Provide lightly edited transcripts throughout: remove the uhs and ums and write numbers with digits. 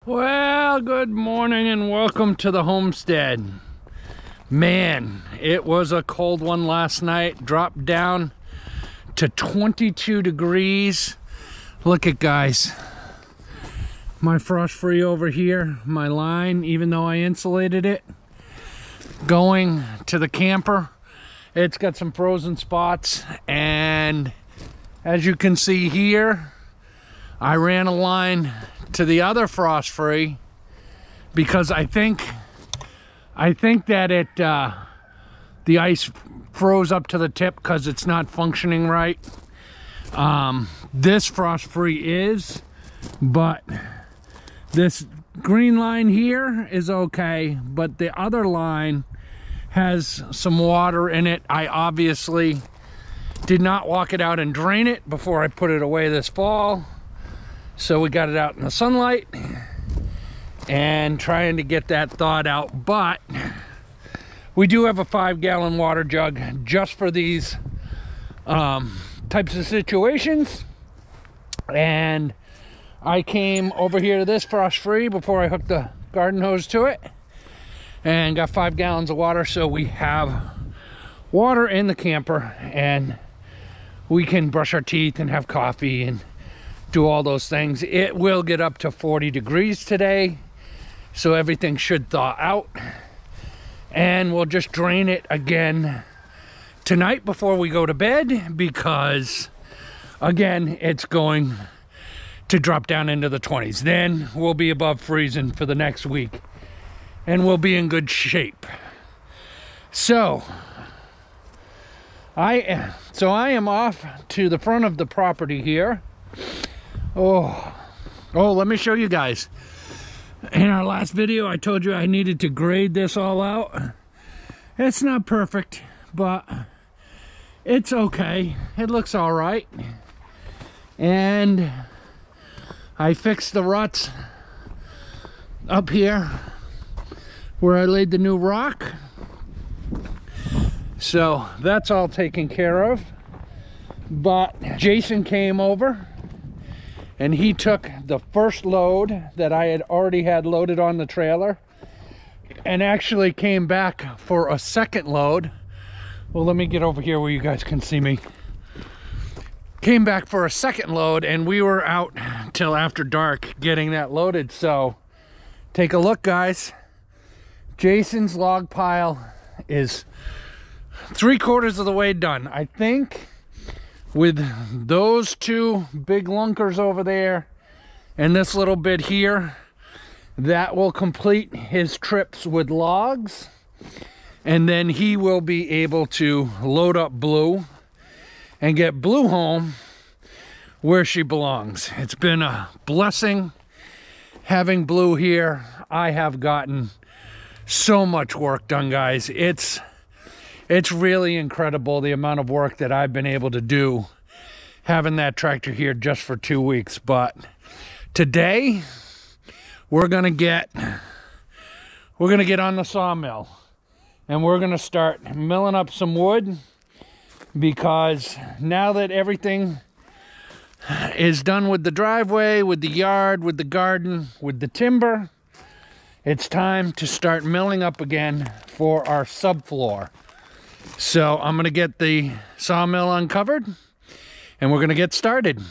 Well, good morning and welcome to the homestead. Man, it was a cold one last night. Dropped down to 22 degrees. Look at guys. My frost free over here, my line, even though I insulated it, going to the camper. It's got some frozen spots, and as you can see here, I ran a line to the other frost free because I think that it the ice froze up to the tip because it's not functioning right. This frost free is, but this green line here is okay, but the other line has some water in it. I obviously did not walk it out and drain it before I put it away this fall. So we got it out in the sunlight and trying to get that thawed out. But we do have a 5-gallon water jug just for these types of situations. And I came over here to this frost free before I hooked the garden hose to it and got 5 gallons of water. So we have water in the camper and we can brush our teeth and have coffee and do all those things. It will get up to 40 degrees today, so everything should thaw out, and we'll just drain it again tonight before we go to bed, because again it's going to drop down into the 20s. Then we'll be above freezing for the next week and we'll be in good shape. So I am off to the front of the property here. Oh, let me show you guys. In our last video, I told you I needed to grade this all out. It's not perfect, but it's okay. It looks all right. And I fixed the ruts up here where I laid the new rock. So that's all taken care of. But Jason came over and he took the first load that I had already had loaded on the trailer and actually came back for a second load. Well, let me get over here where you guys can see me. Came back for a second load, and we were out till after dark getting that loaded. So take a look, guys. Jason's log pile is 3/4 of the way done. I think with those two big lunkers over there and this little bit here, that will complete his trips with logs, and then he will be able to load up Blue and get Blue home where she belongs. It's been a blessing having Blue here. I have gotten so much work done, guys. It's really incredible the amount of work that I've been able to do having that tractor here just for 2 weeks. But today we're gonna get on the sawmill and we're gonna start milling up some wood, because now that everything is done with the driveway, with the yard, with the garden, with the timber, it's time to start milling up again for our subfloor. So I'm gonna get the sawmill uncovered and we're gonna get started.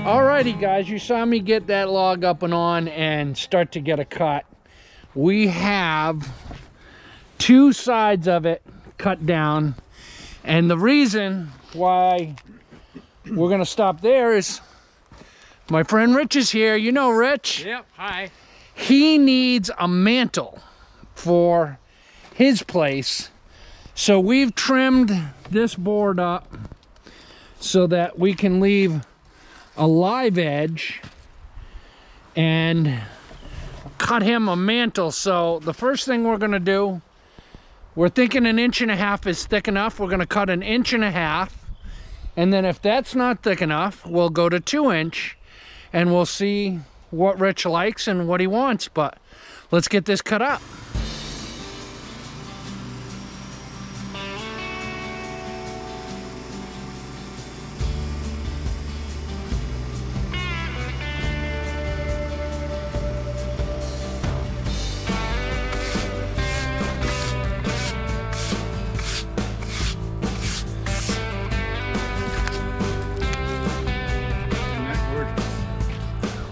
Alrighty guys, you saw me get that log up and on and start to get a cut. We have 2 sides of it cut down, and the reason why we're gonna stop there is my friend Rich is here. You know Rich? Yep, hi. He needs a mantle for his place, so we've trimmed this board up so that we can leave a live edge and cut him a mantle. So the first thing we're gonna do, we're thinking 1.5 inches is thick enough. We're gonna cut 1.5 inches, and then if that's not thick enough, we'll go to 2 inch, and we'll see what Rich likes and what he wants. But let's get this cut up.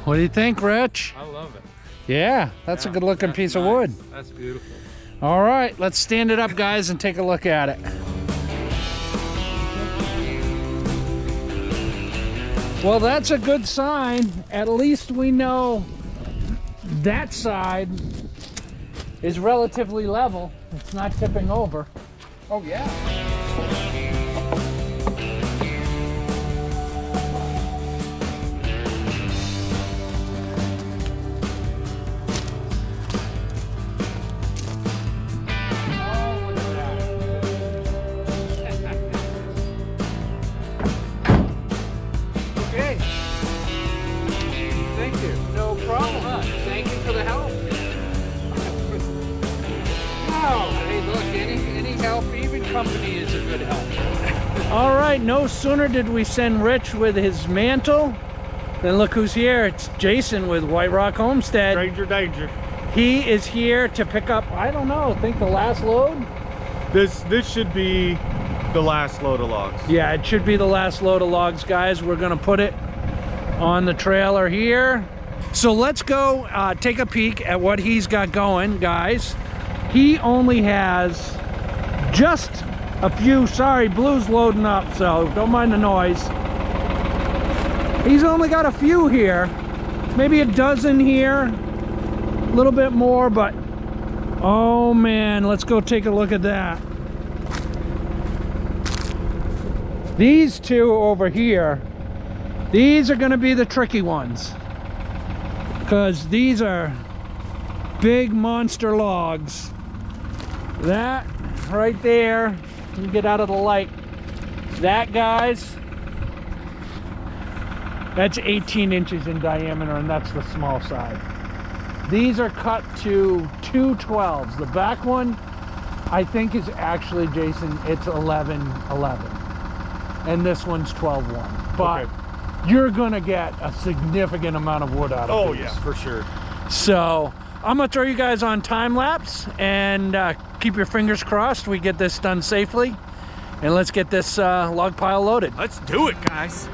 What do you think, Rich? I love it. Yeah, that's a good looking piece of wood. That's beautiful. All right, let's stand it up, guys, and take a look at it. Well, that's a good sign. At least we know that side is relatively level. It's not tipping over. Oh, yeah. Company is a good help. All right, no sooner did we send Rich with his mantle, then look who's here. It's Jason with White Rock Homestead. Stranger danger. He is here to pick up, I don't know, I think the last load? This should be the last load of logs. Yeah, it should be the last load of logs, guys. We're gonna put it on the trailer here. So let's go take a peek at what he's got going, guys. He only has just a few, sorry, Blue's loading up, so don't mind the noise. He's only got a few here, maybe a dozen here, a little bit more, but oh man, let's go take a look at that. These 2 over here, these are gonna be the tricky ones, because these are big monster logs. That right there, let me get out of the light. That, guys, that's 18 inches in diameter, and that's the small side. These are cut to 212s. The back one, I think, is actually, Jason, it's 1111, and this one's 12-1. But okay, you're gonna get a significant amount of wood out of these. Oh yeah, for sure. So I'm gonna throw you guys on time lapse, and keep your fingers crossed we get this done safely, and let's get this log pile loaded. Let's do it, guys.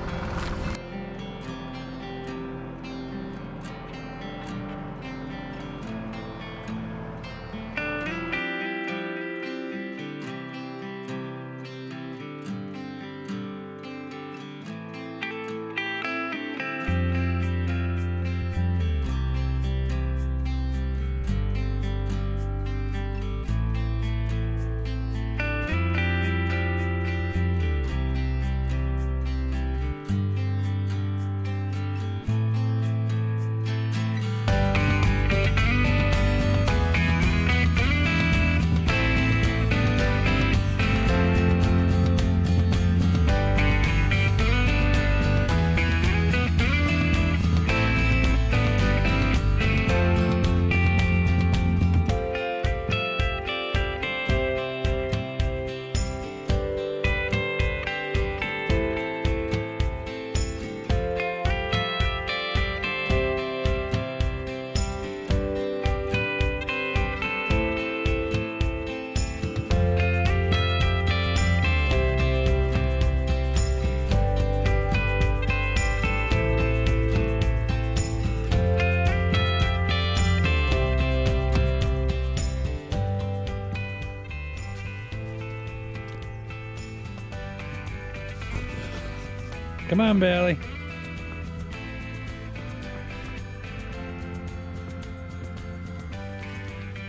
Come on, Bailey.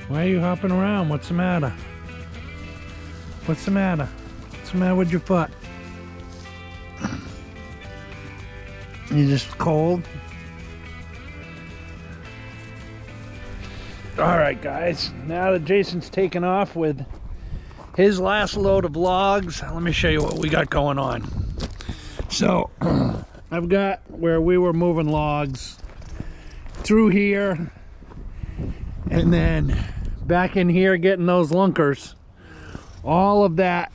Why are you hopping around? What's the matter? What's the matter? What's the matter with your foot? You just cold? Alright guys, now that Jason's taken off with his last load of logs, let me show you what we got going on. So, I've got where we were moving logs through here and then back in here getting those lunkers. All of that,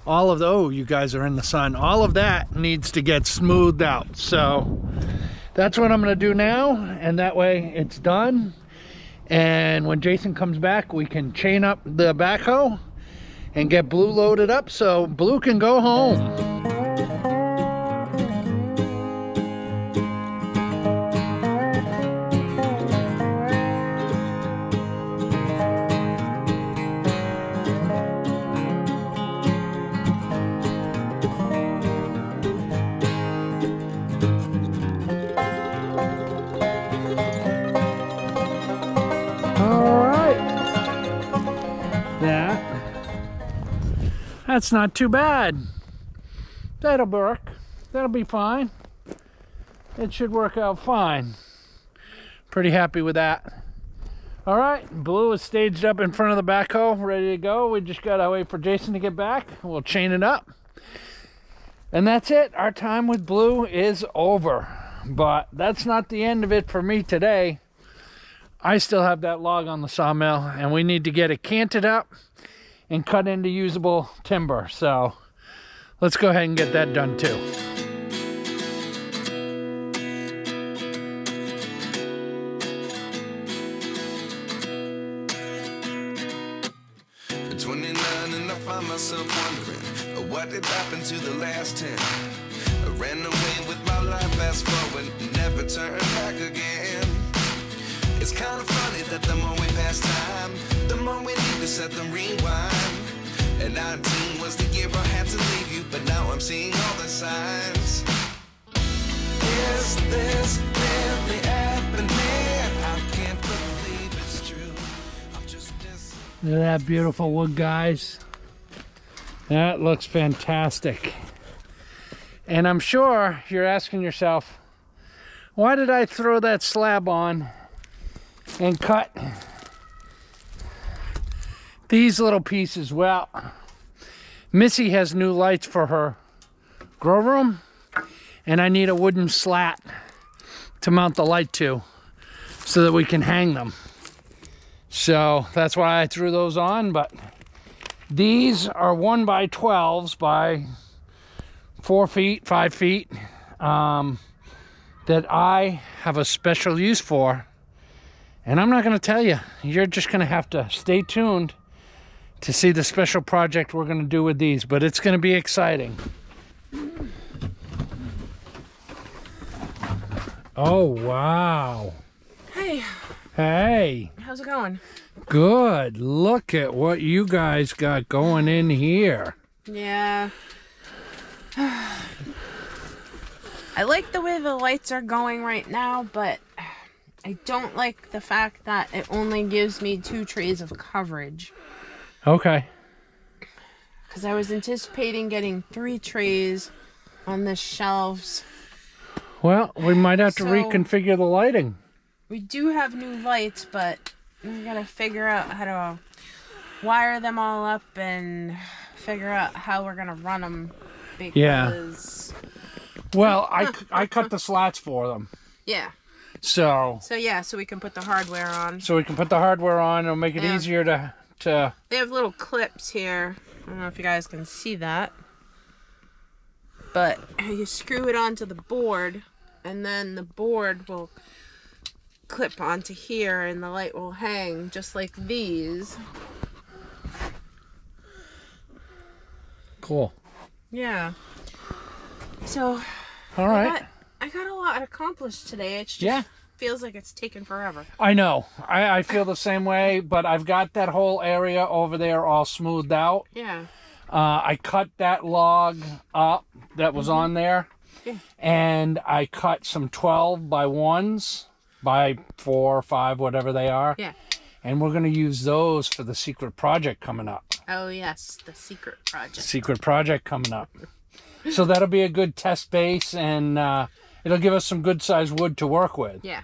oh, you guys are in the sun. All of that needs to get smoothed out. So that's what I'm gonna do now, and that way it's done. And when Jason comes back, we can chain up the backhoe and get Blue loaded up so Blue can go home. That's not too bad. That'll work. That'll be fine. It should work out fine. Pretty happy with that. All right, Blue is staged up in front of the backhoe, ready to go. We just gotta wait for Jason to get back. We'll chain it up. And that's it. Our time with Blue is over. But that's not the end of it for me today. I still have that log on the sawmill, and we need to get it canted up and cut into usable timber. So let's go ahead and get that done too. At 29 and I find myself wondering what did happen to the last 10. I ran away with my life, fast forward, never turn back again. It's kind of funny that the more we pass time, the more we need to set them rewind. And 19 was the year I had to leave you, but now I'm seeing all the signs. Is this really happening? I can't believe it's true. I'm just Look at that beautiful wood, guys. That looks fantastic. And I'm sure you're asking yourself, why did I throw that slab on and cut these little pieces? Well, Missy has new lights for her grow room, and I need a wooden slat to mount the light to so that we can hang them. So that's why I threw those on. But these are 1x12s by 4 feet, 5 feet, that I have a special use for. And I'm not going to tell you. You're just going to have to stay tuned to see the special project we're going to do with these. But it's going to be exciting. Oh, wow. Hey. Hey. How's it going? Good. Look at what you guys got going in here. Yeah. I like the way the lights are going right now, but I don't like the fact that it only gives me 2 trays of coverage. Okay. Because I was anticipating getting 3 trays on the shelves. Well, we might have to reconfigure the lighting. We do have new lights, but we gotta figure out how to wire them all up and figure out how we're gonna run them. Because... Well, I cut the slats for them. Yeah. So yeah, so we can put the hardware on. So we can put the hardware on. It'll make it easier to... They have little clips here. I don't know if you guys can see that. But you screw it onto the board, and then the board will clip onto here, and the light will hang just like these. Cool. Yeah. So, all right. I got a lot accomplished today. It just feels like it's taken forever. I know. I feel the same way, but I've got that whole area over there all smoothed out. Yeah. I cut that log up that was on there, and I cut some 12 by 1s by 4 or 5, whatever they are. Yeah. And we're going to use those for the secret project coming up. Oh, yes, the secret project. Secret project coming up. So that'll be a good test base, and it'll give us some good sized wood to work with. Yeah.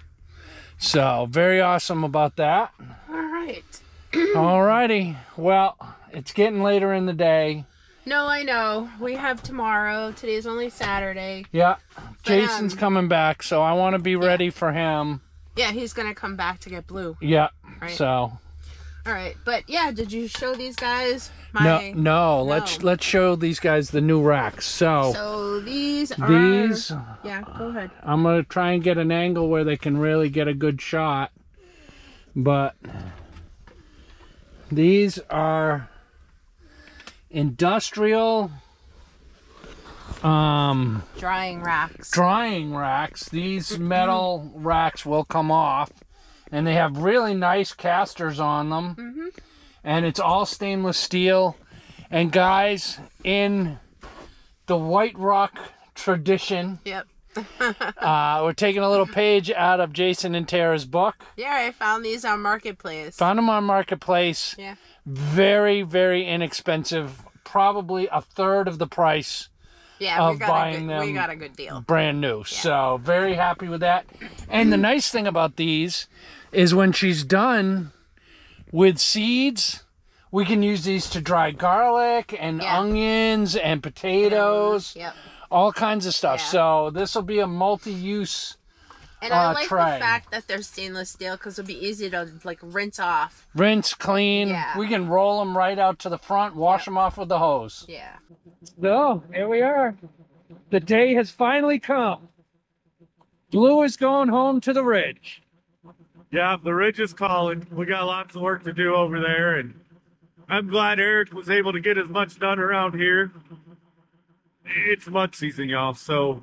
So very awesome about that. All right. Alrighty. Well, it's getting later in the day. No, I know. We have tomorrow. Today's only Saturday. Yeah. Jason's coming back, so I want to be ready for him. Yeah, he's going to come back to get blue. Yeah. Right. So. All right. But yeah, did you show these guys No. Let's show these guys the new racks. So these are... Yeah, go ahead. I'm going to try and get an angle where they can really get a good shot. But these are industrial drying racks. These metal racks will come off, and they have really nice casters on them. And it's all stainless steel. And guys, in the White Rock tradition, Yep. we're taking a little page out of Jason and Tara's book. Yeah, I found these on Marketplace. Found them on Marketplace. Yeah. Very, very inexpensive. Probably a third of the price Yeah, of buying them. We got a good deal. Brand new. Yeah. So very happy with that. And the nice thing about these is when she's done with seeds, we can use these to dry garlic and onions and potatoes. Yep. All kinds of stuff. Yeah. So this will be a multi-use And I like tray. the fact that they're stainless steel because it'll be easy to like rinse off. Rinse, clean. Yeah. We can roll them right out to the front, wash them off with the hose. Yeah. So, here we are. The day has finally come. Blue is going home to the ridge. Yeah, the ridge is calling. We got lots of work to do over there, and I'm glad Eric was able to get as much done around here. It's mud season, y'all, so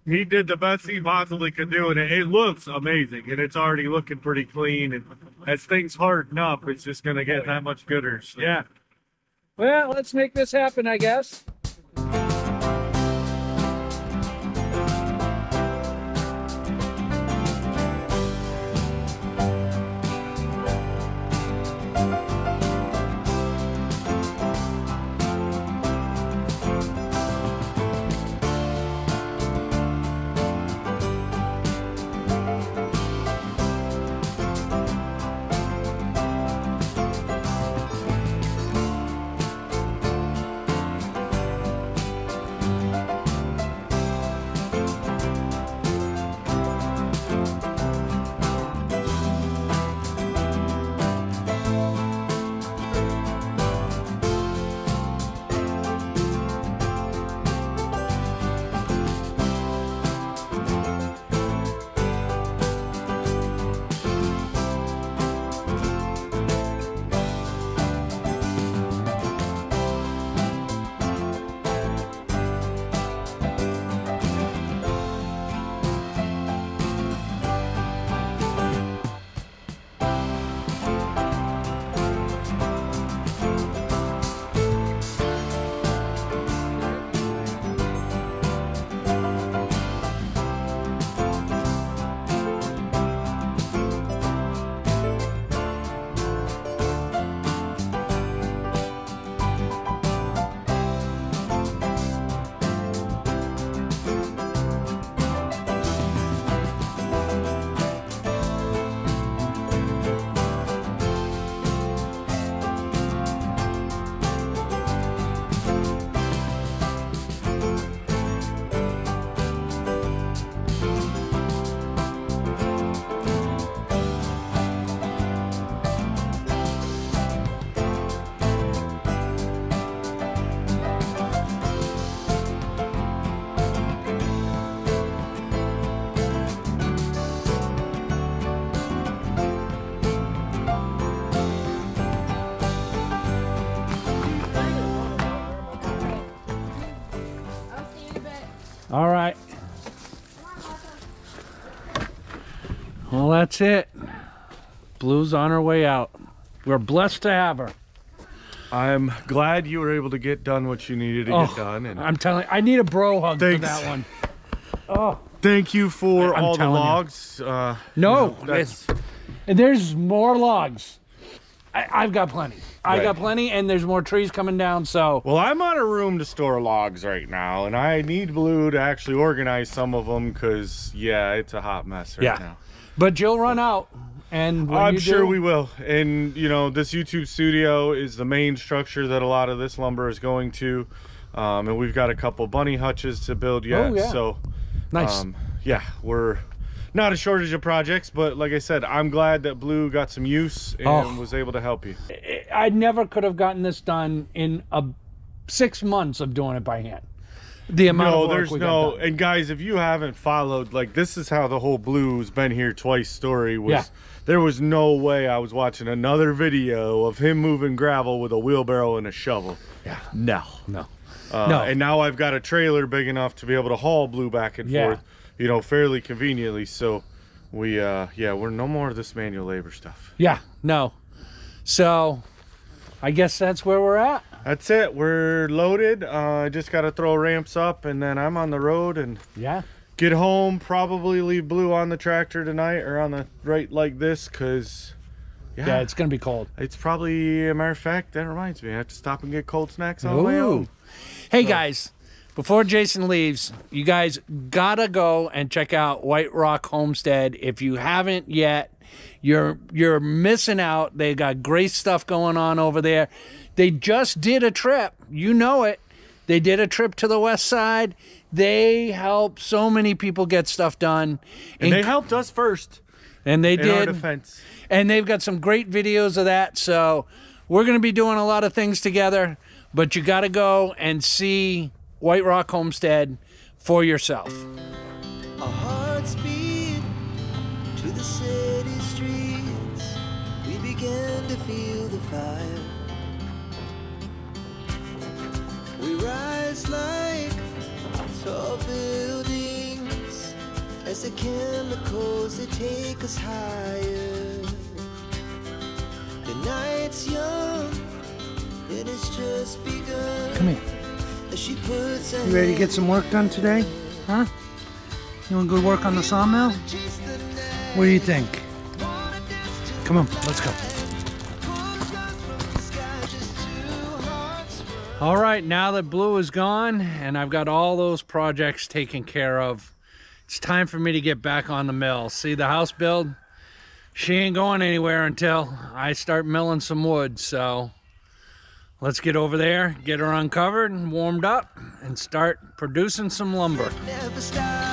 he did the best he possibly could do, and it looks amazing, and it's already looking pretty clean, and as things harden up, it's just going to get that much gooder. So. Yeah. Well, let's make this happen, I guess. All right. Well, that's it. Blue's on her way out. We're blessed to have her. I'm glad you were able to get done what you needed to get done. And I'm telling you, I need a bro hug Thanks. for that one. Oh, thank you for I'm all the telling you. logs. no, That's there's more logs. I've got plenty. I Right. got plenty, and there's more trees coming down, so. well, I'm on a room to store logs right now, and I need Blue to actually organize some of them because, yeah, it's a hot mess right now. But you'll run out, and when I'm you sure do, we will. And, you know, this YouTube studio is the main structure that a lot of this lumber is going to. And we've got a couple bunny hutches to build yet. Oh, yeah. So, Nice. yeah, we're not a shortage of projects, but like I said, I'm glad that Blue got some use and was able to help you. I never could have gotten this done in 6 months of doing it by hand. The amount of work there's we no, got done. and guys, if you haven't followed, like, this is how the whole Blue's been here twice story was. Yeah. There was no way I was watching another video of him moving gravel with a wheelbarrow and a shovel. Yeah. No. No. And now I've got a trailer big enough to be able to haul Blue back and Yeah. forth, you know, fairly conveniently. So we, we're no more of this manual labor stuff. Yeah, no. So, I guess that's where we're at. That's it. We're loaded. I just got to throw ramps up, and then I'm on the road and Yeah. get home. Probably leave Blue on the tractor tonight or on the right like this, because Yeah, it's going to be cold. it's probably, a matter of fact, that reminds me, I have to stop and get cold snacks on the way home. Hey, guys, before Jason leaves, you guys gotta go and check out White Rock Homestead. If you haven't yet, you're missing out. They got great stuff going on over there. They just did a trip. You know it. They did a trip to the west side. They helped so many people get stuff done. And they helped us first. And they In our did. defense. And they've got some great videos of that. So we're going to be doing a lot of things together. But you got to go and see White Rock Homestead for yourself. Our hearts beat to the city streets. We began to feel the fire. We rise like tall buildings as the chemicals, they take us higher. The night's young, it has just begun. Come here. As she puts You ready to get some work done today? Huh? You want good work on the sawmill? What do you think? Come on, let's go. All right, now that Blue is gone and I've got all those projects taken care of, it's time for me to get back on the mill. See the house build? She ain't going anywhere until I start milling some wood, so let's get over there, get her uncovered and warmed up, and start producing some lumber. never stop.